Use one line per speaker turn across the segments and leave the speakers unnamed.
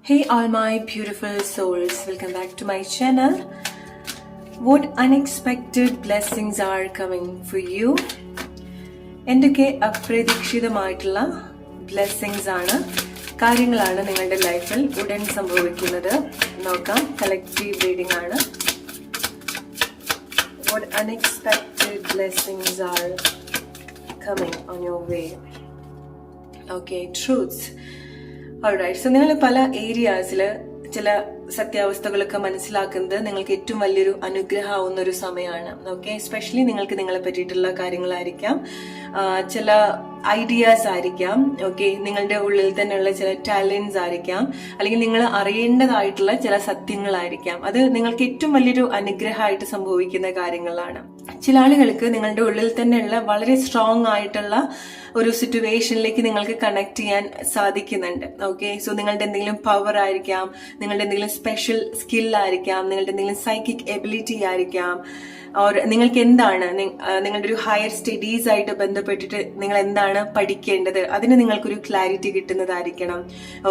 Hey all my beautiful souls, welcome back to my channel. What unexpected blessings are coming for you? എന്തൊക്കെ അപ്രതീക്ഷിതമായിട്ടുള്ള blessings ആണ് കാര്യങ്ങളാണ് നിങ്ങളുടെ ലൈഫിൽ ഉടൻ സംഭവിക്കുന്നത് നോക്കാം. കളക്റ്റീവ് റീഡിംഗ് ആണ്. What unexpected blessings are coming on your way? Okay, truths. Alright, so നിങ്ങൾ പല ഏരിയാസിൽ ചില സത്യാവസ്ഥകളൊക്കെ മനസ്സിലാക്കുന്നത് നിങ്ങൾക്ക് ഏറ്റവും വലിയൊരു അനുഗ്രഹമാവുന്ന ഒരു സമയമാണ്. ഓക്കെ, എസ്പെഷ്യലി നിങ്ങൾക്ക് നിങ്ങളെ പറ്റിയിട്ടുള്ള കാര്യങ്ങളായിരിക്കാം, ചില ഐഡിയാസ് ആയിരിക്കാം, ഓക്കെ, നിങ്ങളുടെ ഉള്ളിൽ തന്നെയുള്ള ചില ടാലൻസ് ആയിരിക്കാം, അല്ലെങ്കിൽ നിങ്ങൾ അറിയേണ്ടതായിട്ടുള്ള ചില സത്യങ്ങളായിരിക്കാം. അത് നിങ്ങൾക്ക് ഏറ്റവും വലിയൊരു അനുഗ്രഹമായിട്ട് സംഭവിക്കുന്ന കാര്യങ്ങളാണ്. ചില ആളുകൾക്ക് നിങ്ങളുടെ ഉള്ളിൽ തന്നെയുള്ള വളരെ സ്ട്രോങ് ആയിട്ടുള്ള ഒരു സിറ്റുവേഷനിലേക്ക് നിങ്ങൾക്ക് കണക്ട് ചെയ്യാൻ സാധിക്കുന്നുണ്ട്. ഓക്കെ, സോ നിങ്ങളുടെ എന്തെങ്കിലും പവർ ആയിരിക്കാം, നിങ്ങളുടെ എന്തെങ്കിലും സ്പെഷ്യൽ സ്കില്ലായിരിക്കാം, നിങ്ങളുടെ എന്തെങ്കിലും സൈക്കിക് എബിലിറ്റി ആയിരിക്കാം, ഓർ നിങ്ങൾക്ക് എന്താണ് നിങ്ങളുടെ ഒരു ഹയർ സ്റ്റഡീസ് ആയിട്ട് ബന്ധപ്പെട്ടിട്ട് നിങ്ങൾ എന്താണ് പഠിക്കേണ്ടത് അതിന് നിങ്ങൾക്കൊരു ക്ലാരിറ്റി കിട്ടുന്നതായിരിക്കണം.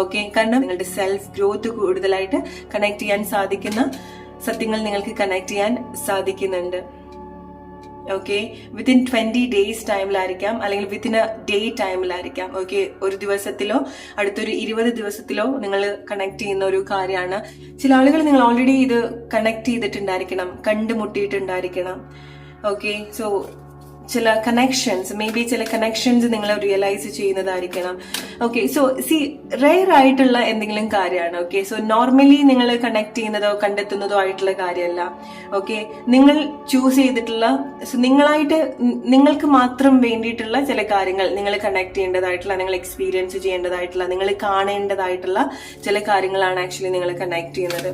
ഓക്കെ, കാരണം നിങ്ങളുടെ സെൽഫ് ഗ്രോത്ത് കൂടുതലായിട്ട് കണക്ട് ചെയ്യാൻ സാധിക്കുന്ന സത്യങ്ങൾ നിങ്ങൾക്ക് കണക്ട് ചെയ്യാൻ സാധിക്കുന്നുണ്ട്. ഓക്കെ, വിത്തിൻ 20 days ടൈമിലായിരിക്കാം, അല്ലെങ്കിൽ വിത്തിൻ എ ഡേ ടൈമിലായിരിക്കാം. ഓക്കെ, ഒരു ദിവസത്തിലോ അടുത്തൊരു 20 ദിവസത്തിലോ നിങ്ങൾ കണക്ട് ചെയ്യുന്ന ഒരു കാര്യമാണ്. ചില ആളുകൾ നിങ്ങൾ ഓൾറെഡി ഇത് കണക്ട് ചെയ്തിട്ടുണ്ടായിരിക്കണം, കണ്ടുമുട്ടിയിട്ടുണ്ടായിരിക്കണം. ഓക്കെ, സോ ചില കണക്ഷൻസ്, മേ ബി ചില കണക്ഷൻസ് നിങ്ങൾ റിയലൈസ് ചെയ്യുന്നതായിരിക്കണം. ഓക്കെ, സോ റെയർ ആയിട്ടുള്ള എന്തെങ്കിലും കാര്യമാണ്. ഓക്കെ, സോ നോർമലി നിങ്ങൾ കണക്ട് ചെയ്യുന്നതോ കണ്ടെത്തുന്നതോ ആയിട്ടുള്ള കാര്യമല്ല. ഓക്കെ, നിങ്ങൾ ചൂസ് ചെയ്തിട്ടുള്ള, നിങ്ങളായിട്ട് നിങ്ങൾക്ക് മാത്രം വേണ്ടിയിട്ടുള്ള ചില കാര്യങ്ങൾ നിങ്ങൾ കണക്ട് ചെയ്യേണ്ടതായിട്ടുള്ള, നിങ്ങൾ എക്സ്പീരിയൻസ് ചെയ്യേണ്ടതായിട്ടുള്ള, നിങ്ങൾ കാണേണ്ടതായിട്ടുള്ള ചില കാര്യങ്ങളാണ് ആക്ച്വലി നിങ്ങൾ കണക്ട് ചെയ്യുന്നത്.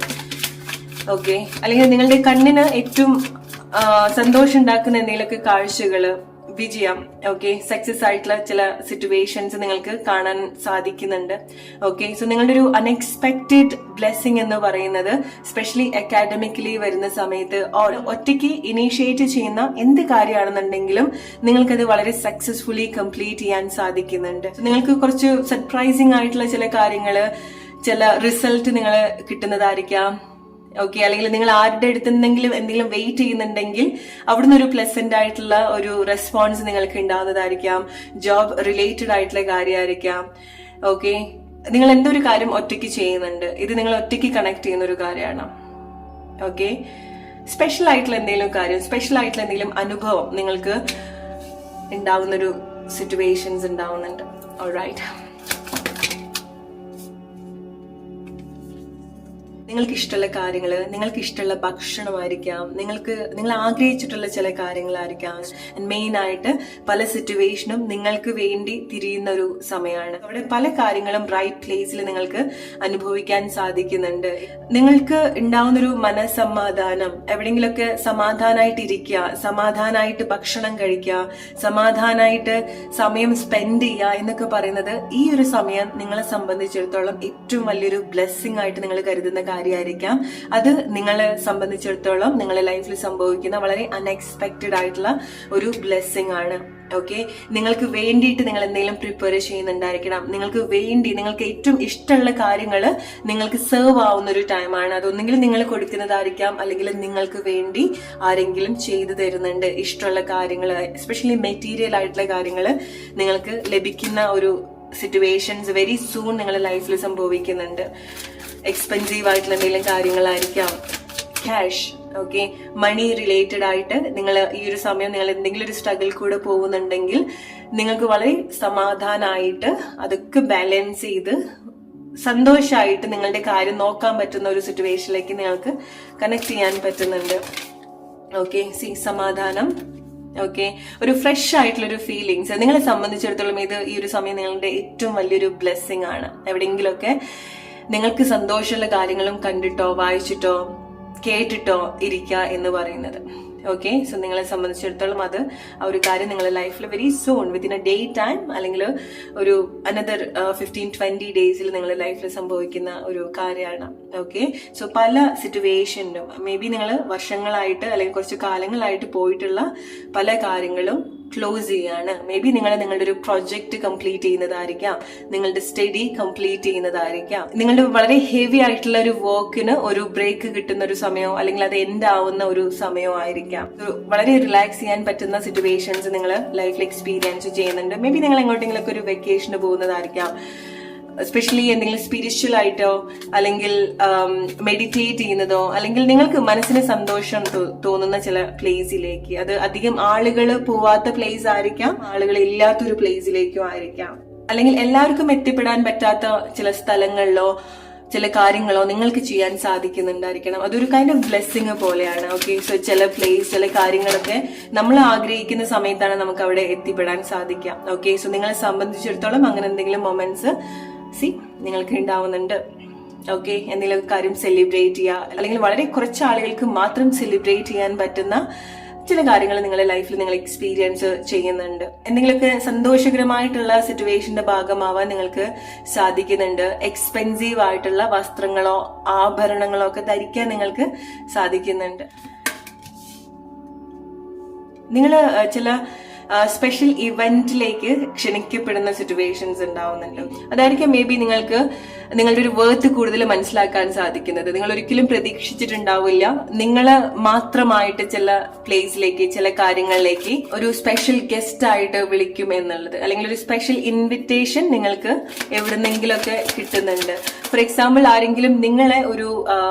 ഓക്കെ, അല്ലെങ്കിൽ നിങ്ങളുടെ കണ്ണിന് ഏറ്റവും സന്തോഷം ഉണ്ടാക്കുന്ന എന്തെങ്കിലുമൊക്കെ കാഴ്ചകള്, വിജയം, ഓക്കെ, സക്സസ് ആയിട്ടുള്ള ചില സിറ്റുവേഷൻസ് നിങ്ങൾക്ക് കാണാൻ സാധിക്കുന്നുണ്ട്. ഓക്കെ, സോ നിങ്ങളുടെ ഒരു അൺഎക്സ്പെക്റ്റഡ് ബ്ലെസ്സിങ് എന്ന് പറയുന്നത് സ്പെഷ്യലി അക്കാഡമിക്കലി വരുന്ന സമയത്ത് ഒറ്റയ്ക്ക് ഇനീഷ്യേറ്റ് ചെയ്യുന്ന എന്ത് കാര്യമാണെന്നുണ്ടെങ്കിലും നിങ്ങൾക്കത് വളരെ സക്സസ്ഫുള്ളി കംപ്ലീറ്റ് ചെയ്യാൻ സാധിക്കുന്നുണ്ട്. നിങ്ങൾക്ക് കുറച്ച് സർപ്രൈസിങ് ആയിട്ടുള്ള ചില കാര്യങ്ങള്, ചില റിസൾട്ട് നിങ്ങൾ കിട്ടുന്നതായിരിക്കാം. ഓക്കെ, അല്ലെങ്കിൽ നിങ്ങൾ ആരുടെ അടുത്തെന്തെങ്കിലും എന്തെങ്കിലും വെയിറ്റ് ചെയ്യുന്നുണ്ടെങ്കിൽ അവിടുന്ന് ഒരു പ്ലസന്റ് ആയിട്ടുള്ള ഒരു റെസ്പോൺസ് നിങ്ങൾക്ക് ഉണ്ടാവുന്നതായിരിക്കാം. ജോബ് റിലേറ്റഡ് ആയിട്ടുള്ള കാര്യമായിരിക്കാം. ഓക്കെ, നിങ്ങൾ എന്തൊരു കാര്യം ഒറ്റയ്ക്ക് ചെയ്യുന്നുണ്ട്, ഇത് നിങ്ങൾ ഒറ്റയ്ക്ക് കണക്ട് ചെയ്യുന്ന ഒരു കാര്യമാണ്. ഓക്കെ, സ്പെഷ്യൽ ആയിട്ടുള്ള എന്തെങ്കിലും കാര്യം, സ്പെഷ്യൽ ആയിട്ടുള്ള എന്തെങ്കിലും അനുഭവം നിങ്ങൾക്ക് ഉണ്ടാവുന്നൊരു സിറ്റുവേഷൻസ് ഉണ്ടാവുന്നുണ്ട്. ഓൾറൈറ്റ്, നിങ്ങൾക്ക് ഇഷ്ടമുള്ള കാര്യങ്ങള്, നിങ്ങൾക്ക് ഇഷ്ടമുള്ള ഭക്ഷണമായിരിക്കാം, നിങ്ങൾ ആഗ്രഹിച്ചിട്ടുള്ള ചില കാര്യങ്ങളായിരിക്കാം. മെയിൻ ആയിട്ട് പല സിറ്റുവേഷനും നിങ്ങൾക്ക് വേണ്ടി തിരിയുന്ന ഒരു സമയമാണ്. അവിടെ പല കാര്യങ്ങളും റൈറ്റ് പ്ലേസിൽ നിങ്ങൾക്ക് അനുഭവിക്കാൻ സാധിക്കുന്നുണ്ട്. നിങ്ങൾക്ക് ഉണ്ടാവുന്നൊരു മനസ്സമാധാനം, എവിടെയെങ്കിലുമൊക്കെ സമാധാനമായിട്ട് ഇരിക്കുക, സമാധാനമായിട്ട് ഭക്ഷണം കഴിക്കുക, സമാധാനമായിട്ട് സമയം സ്പെൻഡ് ചെയ്യുക എന്നൊക്കെ പറയുന്നത് ഈ ഒരു സമയം നിങ്ങളെ സംബന്ധിച്ചിടത്തോളം ഏറ്റവും വലിയൊരു ബ്ലെസ്സിങ് ആയിട്ട് നിങ്ങൾ കരുതുന്ന കാര്യമായിരിക്കാം. അത് നിങ്ങളെ സംബന്ധിച്ചിടത്തോളം നിങ്ങളുടെ ലൈഫിൽ സംഭവിക്കുന്ന വളരെ അൺഎക്സ്പെക്റ്റഡ് ആയിട്ടുള്ള ഒരു ബ്ലെസ്സിങ് ആണ്. ഓക്കെ, നിങ്ങൾക്ക് വേണ്ടിയിട്ട് നിങ്ങൾ എന്തെങ്കിലും പ്രിപ്പയർ ചെയ്യുന്നുണ്ടായിരിക്കണം. നിങ്ങൾക്ക് വേണ്ടി, നിങ്ങൾക്ക് ഏറ്റവും ഇഷ്ടമുള്ള കാര്യങ്ങൾ നിങ്ങൾക്ക് സെർവ് ആവുന്ന ഒരു ടൈമാണ്. അതൊന്നെങ്കിൽ നിങ്ങൾ കൊടുക്കുന്നതായിരിക്കാം, അല്ലെങ്കിൽ നിങ്ങൾക്ക് വേണ്ടി ആരെങ്കിലും ചെയ്തു തരുന്നുണ്ട്. ഇഷ്ടമുള്ള കാര്യങ്ങൾ, എസ്പെഷ്യലി മെറ്റീരിയൽ ആയിട്ടുള്ള കാര്യങ്ങൾ നിങ്ങൾക്ക് ലഭിക്കുന്ന ഒരു സിറ്റുവേഷൻസ് വെരി സൂൺ നിങ്ങളുടെ ലൈഫിൽ സംഭവിക്കുന്നുണ്ട്. എക്സ്പെൻസീവ് ആയിട്ടുള്ള എന്തെങ്കിലും കാര്യങ്ങളായിരിക്കാം, ക്യാഷ്, ഓക്കെ, മണി റിലേറ്റഡ് ആയിട്ട് നിങ്ങൾ ഈ ഒരു സമയം നിങ്ങൾ എന്തെങ്കിലും ഒരു സ്ട്രഗിൾ കൂടെ പോകുന്നുണ്ടെങ്കിൽ നിങ്ങൾക്ക് വളരെ സമാധാനമായിട്ട് അതൊക്കെ ബാലൻസ് ചെയ്ത് സന്തോഷമായിട്ട് നിങ്ങളുടെ കാര്യം നോക്കാൻ പറ്റുന്ന ഒരു സിറ്റുവേഷനിലേക്ക് നിങ്ങൾക്ക് കണക്ട് ചെയ്യാൻ പറ്റുന്നുണ്ട്. ഓക്കെ, സമാധാനം, ഓക്കെ, ഒരു ഫ്രഷ് ആയിട്ടുള്ള ഒരു ഫീലിങ്സ് നിങ്ങളെ സംബന്ധിച്ചിടത്തോളം ഇത് ഈ ഒരു സമയം നിങ്ങളുടെ ഏറ്റവും വലിയൊരു ബ്ലെസ്സിങ് ആണ്. എവിടെയെങ്കിലുമൊക്കെ നിങ്ങൾക്ക് സന്തോഷമുള്ള കാര്യങ്ങളും കണ്ടിട്ടോ വായിച്ചിട്ടോ കേട്ടിട്ടോ ഇരിക്കുക എന്ന് പറയുന്നത്. ഓക്കെ, സോ നിങ്ങളെ സംബന്ധിച്ചിടത്തോളം അത് ആ ഒരു കാര്യം നിങ്ങളുടെ ലൈഫിൽ very soon within a day time, അല്ലെങ്കിൽ ഒരു അനദർ 15-20 days നിങ്ങളുടെ ലൈഫിൽ സംഭവിക്കുന്ന ഒരു കാര്യമാണ്. ഓക്കെ, സോ പല സിറ്റുവേഷനിലും മേ ബി നിങ്ങൾ വർഷങ്ങളായിട്ട് അല്ലെങ്കിൽ കുറച്ച് കാലങ്ങളായിട്ട് പോയിട്ടുള്ള പല കാര്യങ്ങളും ക്ലോസ് ചെയ്യാണ്. മേ ബി നിങ്ങൾ നിങ്ങളുടെ ഒരു പ്രൊജക്ട് കംപ്ലീറ്റ് ചെയ്യുന്നതായിരിക്കാം, നിങ്ങളുടെ സ്റ്റഡി കംപ്ലീറ്റ് ചെയ്യുന്നതായിരിക്കാം, നിങ്ങളുടെ വളരെ ഹെവി ആയിട്ടുള്ള ഒരു വർക്കിന് ഒരു ബ്രേക്ക് കിട്ടുന്ന ഒരു സമയമോ അല്ലെങ്കിൽ അത് എൻഡ് ആവുന്ന ഒരു സമയമോ ആയിരിക്കാം. വളരെ റിലാക്സ് ചെയ്യാൻ പറ്റുന്ന സിറ്റുവേഷൻസ് നിങ്ങൾ ലൈഫിൽ എക്സ്പീരിയൻസ് ചെയ്യുന്നുണ്ട്. മേ ബി നിങ്ങൾ എങ്ങോട്ടെങ്കിലൊക്കെ ഒരു വെക്കേഷന് പോകുന്നതായിരിക്കാം, എസ്പെഷ്യലി എന്തെങ്കിലും സ്പിരിച്വൽ ആയിട്ടോ അല്ലെങ്കിൽ മെഡിറ്റേറ്റ് ചെയ്യുന്നതോ അല്ലെങ്കിൽ നിങ്ങൾക്ക് മനസ്സിന് സന്തോഷം തോന്നുന്ന ചില പ്ലേസിലേക്ക്. അത് അധികം ആളുകൾ പോവാത്ത പ്ലേസ് ആയിരിക്കാം, ആളുകൾ ഇല്ലാത്തൊരു പ്ലേസിലേക്കോ ആയിരിക്കാം, അല്ലെങ്കിൽ എല്ലാവർക്കും എത്തിപ്പെടാൻ പറ്റാത്ത ചില സ്ഥലങ്ങളിലോ ചില കാര്യങ്ങളോ നിങ്ങൾക്ക് ചെയ്യാൻ സാധിക്കുന്നുണ്ടായിരിക്കണം. അതൊരു കൈൻഡ് ഓഫ് ബ്ലെസ്സിങ് പോലെയാണ്. ഓക്കെ, സോ ചില പ്ലേസ് ചില കാര്യങ്ങളൊക്കെ നമ്മൾ ആഗ്രഹിക്കുന്ന സമയത്താണ് നമുക്ക് അവിടെ എത്തിപ്പെടാൻ സാധിക്കാം. ഓക്കെ, സോ നിങ്ങളെ സംബന്ധിച്ചിടത്തോളം അങ്ങനെ എന്തെങ്കിലും മൊമെന്റ്സ് നിങ്ങൾക്ക് ഉണ്ടാവുന്നുണ്ട്. ഓക്കെ, എന്തെങ്കിലും കാര്യം സെലിബ്രേറ്റ് ചെയ്യുക അല്ലെങ്കിൽ വളരെ കുറച്ച് ആളുകൾക്ക് മാത്രം സെലിബ്രേറ്റ് ചെയ്യാൻ പറ്റുന്ന ചില കാര്യങ്ങൾ നിങ്ങളുടെ ലൈഫിൽ നിങ്ങൾ എക്സ്പീരിയൻസ് ചെയ്യുന്നുണ്ട്. എന്തെങ്കിലുമൊക്കെ സന്തോഷകരമായിട്ടുള്ള സിറ്റുവേഷന്റെ ഭാഗമാവാൻ നിങ്ങൾക്ക് സാധിക്കുന്നുണ്ട്. എക്സ്പെൻസീവ് ആയിട്ടുള്ള വസ്ത്രങ്ങളോ ആഭരണങ്ങളോ ഒക്കെ ധരിക്കാൻ നിങ്ങൾക്ക് സാധിക്കുന്നുണ്ട്. നിങ്ങൾ ചില സ്പെഷ്യൽ ഇവന്റിലേക്ക് ക്ഷണിക്കപ്പെടുന്ന സിറ്റുവേഷൻസ് ഉണ്ടാവുന്നുണ്ട്. അതായിരിക്കും മേ ബി നിങ്ങൾക്ക് നിങ്ങളുടെ ഒരു വേർത്ത് കൂടുതൽ മനസ്സിലാക്കാൻ സാധിക്കുന്നത്. നിങ്ങൾ ഒരിക്കലും പ്രതീക്ഷിച്ചിട്ടുണ്ടാവില്ല നിങ്ങള് മാത്രമായിട്ട് ചില പ്ലേസിലേക്ക് ചില കാര്യങ്ങളിലേക്ക് ഒരു സ്പെഷ്യൽ ഗസ്റ്റ് ആയിട്ട് വിളിക്കും എന്നുള്ളത്, അല്ലെങ്കിൽ ഒരു സ്പെഷ്യൽ ഇൻവിറ്റേഷൻ നിങ്ങൾക്ക് എവിടുന്നെങ്കിലൊക്കെ കിട്ടുന്നുണ്ട്. ഫോർ എക്സാമ്പിൾ, ആരെങ്കിലും നിങ്ങളെ ഒരു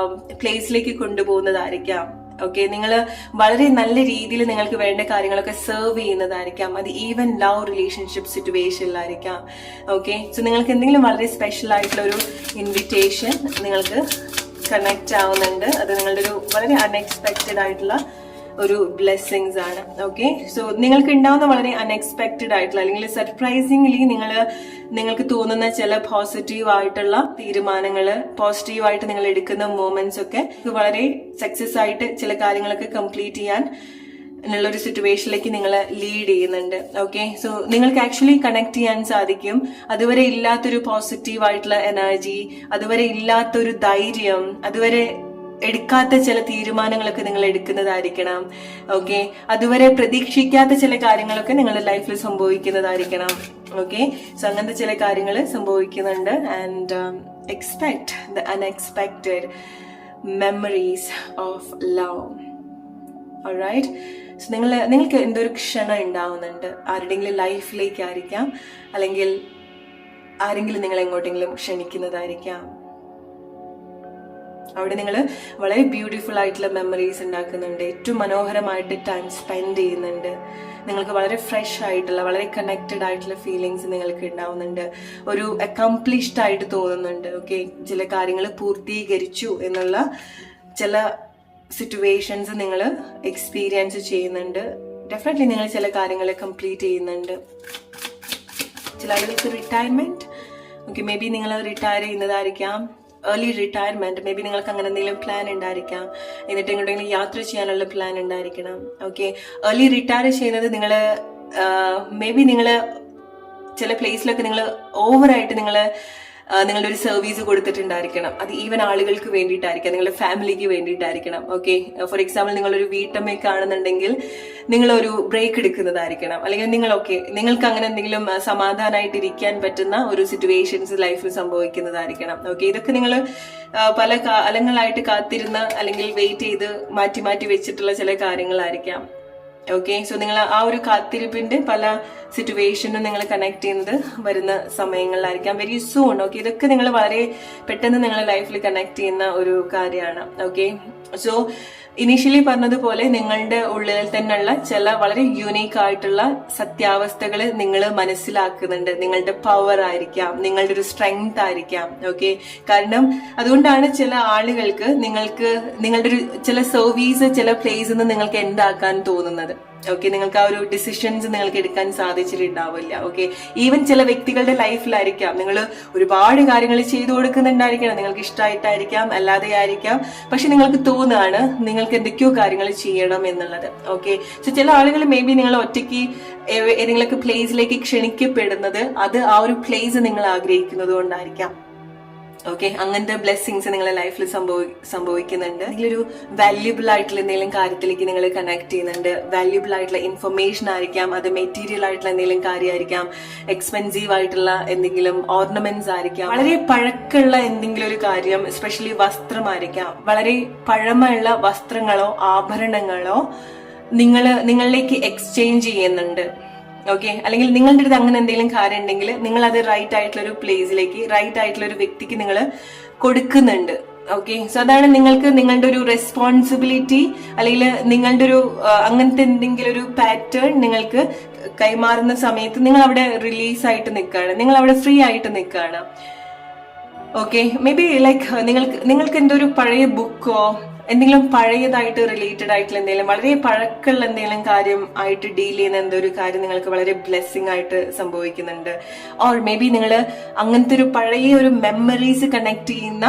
പ്ലേസിലേക്ക് കൊണ്ടുപോകുന്നതായിരിക്കാം. ഓക്കെ, നിങ്ങൾ വളരെ നല്ല രീതിയിൽ നിങ്ങൾക്ക് വേണ്ട കാര്യങ്ങളൊക്കെ സെർവ് ചെയ്യുന്നതായിരിക്കാം. അത് ഈവൻ ലവ് റിലേഷൻഷിപ്പ് സിറ്റുവേഷനിലായിരിക്കാം. ഓക്കെ, സോ നിങ്ങൾക്ക് എന്തെങ്കിലും വളരെ സ്പെഷ്യൽ ആയിട്ടുള്ള ഒരു ഇൻവിറ്റേഷൻ നിങ്ങൾക്ക് കണക്ട് ആവുന്നുണ്ട്. അത് നിങ്ങളുടെ ഒരു വളരെ അൺഎക്സ്പെക്റ്റഡ് ആയിട്ടുള്ള ഒരു ബ്ലെസ്സിങ്സ് ആണ്. ഓക്കെ, സോ നിങ്ങൾക്ക് ഉണ്ടാവുന്ന വളരെ അൺഎക്സ്പെക്റ്റഡ് ആയിട്ടുള്ള അല്ലെങ്കിൽ സർപ്രൈസിംഗ്ലി നിങ്ങൾക്ക് തോന്നുന്ന ചില പോസിറ്റീവ് ആയിട്ടുള്ള തീരുമാനങ്ങള്, പോസിറ്റീവായിട്ട് നിങ്ങൾ എടുക്കുന്ന മൂമെന്റ്സ് ഒക്കെ വളരെ സക്സസ് ആയിട്ട് ചില കാര്യങ്ങളൊക്കെ കംപ്ലീറ്റ് ചെയ്യാൻ ഉള്ളൊരു സിറ്റുവേഷനിലേക്ക് നിങ്ങളെ ലീഡ് ചെയ്യുന്നുണ്ട്. ഓക്കെ, സോ നിങ്ങൾക്ക് ആക്ച്വലി കണക്ട് ചെയ്യാൻ സാധിക്കും. അതുവരെ ഇല്ലാത്തൊരു പോസിറ്റീവ് ആയിട്ടുള്ള എനർജി, അതുവരെ ഇല്ലാത്തൊരു ധൈര്യം, അതുവരെ എടുക്കാത്ത ചില തീരുമാനങ്ങളൊക്കെ നിങ്ങൾ എടുക്കുന്നതായിരിക്കണം. ഓക്കെ, അതുവരെ പ്രതീക്ഷിക്കാത്ത ചില കാര്യങ്ങളൊക്കെ നിങ്ങളുടെ ലൈഫിൽ സംഭവിക്കുന്നതായിരിക്കണം. ഓക്കെ, സോ അങ്ങനത്തെ ചില കാര്യങ്ങൾ സംഭവിക്കുന്നുണ്ട്. And expect the unexpected memories of love. Alright, so നിങ്ങൾക്ക് എന്തൊരു ക്ഷണം ഉണ്ടാവുന്നുണ്ട്. ആരുടെങ്കിലും ലൈഫിലേക്കായിരിക്കാം, അല്ലെങ്കിൽ ആരെങ്കിലും നിങ്ങൾ എങ്ങോട്ടെങ്കിലും ക്ഷണിക്കുന്നതായിരിക്കാം. അവിടെ നിങ്ങൾ വളരെ ബ്യൂട്ടിഫുൾ ആയിട്ടുള്ള മെമ്മറീസ് ഉണ്ടാക്കുന്നുണ്ട്. ഏറ്റവും മനോഹരമായിട്ട് ടൈം സ്പെൻഡ് ചെയ്യുന്നുണ്ട്. നിങ്ങൾക്ക് വളരെ ഫ്രഷ് ആയിട്ടുള്ള വളരെ കണക്റ്റഡ് ആയിട്ടുള്ള ഫീലിങ്സ് നിങ്ങൾക്ക് ഉണ്ടാവുന്നുണ്ട്. ഒരു അക്കംപ്ലിഷ്ഡ് ആയിട്ട് തോന്നുന്നുണ്ട്. ഓക്കെ, ചില കാര്യങ്ങൾ പൂർത്തീകരിച്ചു എന്നുള്ള ചില സിറ്റുവേഷൻസ് നിങ്ങൾ എക്സ്പീരിയൻസ് ചെയ്യുന്നുണ്ട്. ഡെഫിനറ്റ്ലി നിങ്ങൾ ചില കാര്യങ്ങൾ കംപ്ലീറ്റ് ചെയ്യുന്നുണ്ട്. ചില ആളുകൾക്ക് റിട്ടയർമെന്റ്, ഓക്കെ, മേ ബി നിങ്ങൾ റിട്ടയർ ചെയ്യുന്നതായിരിക്കാം. ഏർലി റിട്ടയർമെന്റ്, മേ ബി നിങ്ങൾക്ക് അങ്ങനെ എന്തെങ്കിലും പ്ലാൻ ഉണ്ടായിരിക്കാം. എന്നിട്ട് എങ്ങോട്ടെങ്കിലും യാത്ര ചെയ്യാനുള്ള പ്ലാൻ ഉണ്ടായിരിക്കണം. ഓക്കെ, ഏർലി റിട്ടയർ ചെയ്യുന്നത് നിങ്ങൾ മേ ബി നിങ്ങൾ ചില പ്ലേസിലൊക്കെ നിങ്ങൾ ഓവറായിട്ട് നിങ്ങളുടെ ഒരു സർവീസ് കൊടുത്തിട്ടുണ്ടായിരിക്കണം. അത് ഈവൻ ആളുകൾക്ക് വേണ്ടിയിട്ടായിരിക്കാം, നിങ്ങളുടെ ഫാമിലിക്ക് വേണ്ടിയിട്ടായിരിക്കണം. ഓക്കെ, ഫോർ എക്സാമ്പിൾ നിങ്ങളൊരു വീട്ടമ്മയ്ക്കാണെന്നുണ്ടെങ്കിൽ നിങ്ങളൊരു ബ്രേക്ക് എടുക്കുന്നതായിരിക്കണം. അല്ലെങ്കിൽ നിങ്ങൾക്ക് അങ്ങനെ എന്തെങ്കിലും സമാധാനമായിട്ട് ഇരിക്കാൻ പറ്റുന്ന ഒരു സിറ്റുവേഷൻസ് ലൈഫിൽ സംഭവിക്കുന്നതായിരിക്കണം. ഓക്കെ, ഇതൊക്കെ നിങ്ങൾ പല കാലങ്ങളായിട്ട് കാത്തിരുന്ന അല്ലെങ്കിൽ വെയിറ്റ് ചെയ്ത് മാറ്റി മാറ്റി വെച്ചിട്ടുള്ള ചില കാര്യങ്ങളായിരിക്കാം. ഓക്കെ, സോ നിങ്ങൾ ആ ഒരു കാത്തിരിപ്പിന്റെ പല സിറ്റുവേഷനും നിങ്ങൾ കണക്ട് ചെയ്യുന്നത് വരുന്ന സമയങ്ങളിലായിരിക്കാം, വെരി സൂൺ. ഓക്കെ, ഇതൊക്കെ നിങ്ങൾ വളരെ പെട്ടെന്ന് നിങ്ങളുടെ ലൈഫിൽ കണക്ട് ചെയ്യുന്ന ഒരു കാര്യമാണ്. ഓക്കെ, സോ ഇനീഷ്യലി പറഞ്ഞതുപോലെ നിങ്ങളുടെ ഉള്ളിൽ തന്നെയുള്ള ചില വളരെ യൂണീക്ക് ആയിട്ടുള്ള സത്യാവസ്ഥകൾ നിങ്ങൾ മനസ്സിലാക്കുന്നുണ്ട്. നിങ്ങളുടെ പവർ ആയിരിക്കാം, നിങ്ങളുടെ ഒരു സ്ട്രെങ്ത് ആയിരിക്കാം. ഓക്കെ, കാരണം അതുകൊണ്ടാണ് ചില ആളുകൾക്ക് നിങ്ങളുടെ ഒരു ചില സർവീസ് ചില പ്ലേസിൽ നിന്ന് നിങ്ങൾക്ക് എന്താക്കാൻ തോന്നുന്നത്. ഓക്കെ, നിങ്ങൾക്ക് ആ ഒരു ഡിസിഷൻസ് നിങ്ങൾക്ക് എടുക്കാൻ സാധിച്ചിട്ടുണ്ടാവില്ല. ഓക്കെ, ഈവൻ ചില വ്യക്തികളുടെ ലൈഫിലായിരിക്കാം നിങ്ങൾ ഒരുപാട് കാര്യങ്ങൾ ചെയ്തു കൊടുക്കുന്നുണ്ടായിരിക്കണം, നിങ്ങൾക്ക് ഇഷ്ടമായിട്ടായിരിക്കാം, അല്ലാതെ ആയിരിക്കാം, പക്ഷെ നിങ്ങൾക്ക് തോന്നുകയാണ് നിങ്ങൾക്ക് എന്തൊക്കെയോ കാര്യങ്ങൾ ചെയ്യണം എന്നുള്ളത്. ഓക്കെ, സോ ചില ആളുകൾ മേ ബി നിങ്ങൾ ഒറ്റയ്ക്ക് ഏതെങ്കിലുമൊക്കെ പ്ലേസിലേക്ക് ക്ഷണിക്കപ്പെടുന്നത് അത് ആ ഒരു പ്ലേസ് നിങ്ങൾ ആഗ്രഹിക്കുന്നത് കൊണ്ടായിരിക്കാം. ഓക്കെ, അങ്ങനത്തെ ബ്ലെസ്സിങ്സ് നിങ്ങളുടെ ലൈഫിൽ സംഭവിക്കുന്നുണ്ട്. നിങ്ങളൊരു വാല്യുബിൾ ആയിട്ടുള്ള എന്തെങ്കിലും കാര്യത്തിലേക്ക് നിങ്ങൾ കണക്ട് ചെയ്യുന്നുണ്ട്. വാല്യുബിൾ ആയിട്ടുള്ള ഇൻഫർമേഷൻ ആയിരിക്കാം, അത് മെറ്റീരിയൽ ആയിട്ടുള്ള എന്തെങ്കിലും കാര്യമായിരിക്കാം, എക്സ്പെൻസീവ് ആയിട്ടുള്ള എന്തെങ്കിലും ഓർണമെന്റ്സ് ആയിരിക്കാം, വളരെ പഴക്കമുള്ള എന്തെങ്കിലും ഒരു കാര്യം, എസ്പെഷ്യലി വസ്ത്രമായിരിക്കാം. വളരെ പഴമയുള്ള വസ്ത്രങ്ങളോ ആഭരണങ്ങളോ നിങ്ങളിലേക്ക് എക്സ്ചേഞ്ച് ചെയ്യുന്നുണ്ട്. ഓക്കെ, അല്ലെങ്കിൽ നിങ്ങളുടെ അടുത്ത് അങ്ങനെ എന്തെങ്കിലും കാര്യം ഉണ്ടെങ്കിൽ നിങ്ങൾ അത് റൈറ്റ് ആയിട്ടുള്ള ഒരു പ്ലേസിലേക്ക്, റൈറ്റ് ആയിട്ടുള്ള ഒരു വ്യക്തിക്ക് നിങ്ങൾ കൊടുക്കുന്നുണ്ട്. ഓക്കെ, സോ അതാണ് നിങ്ങൾക്ക് നിങ്ങളുടെ ഒരു റെസ്പോൺസിബിലിറ്റി, അല്ലെങ്കിൽ നിങ്ങളുടെ ഒരു അങ്ങനത്തെ എന്തെങ്കിലും ഒരു പാറ്റേൺ നിങ്ങൾക്ക് കൈമാറുന്ന സമയത്ത് നിങ്ങൾ അവിടെ റിലീസ് ആയിട്ട് നിൽക്കുകയാണ്, നിങ്ങൾ അവിടെ ഫ്രീ ആയിട്ട് നിൽക്കുകയാണ്. ഓക്കെ, മേ ബി ലൈക്ക് നിങ്ങൾക്ക് എന്തോ ഒരു പഴയ ബുക്കോ എന്തെങ്കിലും പഴയതായിട്ട് റിലേറ്റഡ് ആയിട്ടുള്ള എന്തെങ്കിലും വളരെ പഴക്കമുള്ള എന്തെങ്കിലും കാര്യം ആയിട്ട് ഡീൽ ചെയ്യുന്ന എന്തൊരു കാര്യം നിങ്ങൾക്ക് വളരെ ബ്ലെസ്സിങ് ആയിട്ട് സംഭവിക്കുന്നുണ്ട്. ഓർ മേ ബി നിങ്ങൾ അങ്ങനത്തെ ഒരു പഴയ ഒരു മെമ്മറീസ് കണക്ട് ചെയ്യുന്ന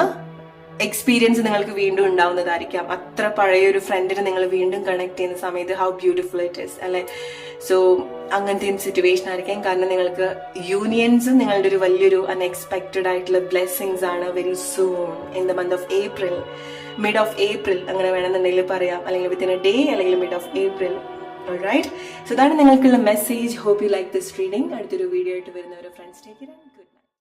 എക്സ്പീരിയൻസ് നിങ്ങൾക്ക് വീണ്ടും ഉണ്ടാവുന്നതായിരിക്കാം. അത്ര പഴയ ഒരു ഫ്രണ്ടിനെ നിങ്ങൾ വീണ്ടും കണക്ട് ചെയ്യുന്ന സമയത്ത് ഹൗ ബ്യൂട്ടിഫുൾ ഇറ്റ് ഈസ് അല്ലെ. സോ അങ്ങനത്തെ സിറ്റുവേഷൻ ആയിരിക്കാം. കാരണം നിങ്ങൾക്ക് യൂണിയൻസ് നിങ്ങളുടെ ഒരു വലിയൊരു അൺഎക്സ്പെക്റ്റഡ് ആയിട്ടുള്ള ബ്ലെസ്സിങ്സ് ആണ് very soon in the month of April, mid of April അങ്ങനെ വേണമെന്നുണ്ടെങ്കിൽ പറയാം, അല്ലെങ്കിൽ വിത്തിൻ എ ഡേ, അല്ലെങ്കിൽ mid of April. Alright, so ഇതാണ് നിങ്ങൾക്കുള്ള message. Hope you like this reading. അടുത്തൊരു വീഡിയോ ആയിട്ട് വരുന്നവരെ ഫ്രണ്ട്സ് ടേക്ക് കെയർ.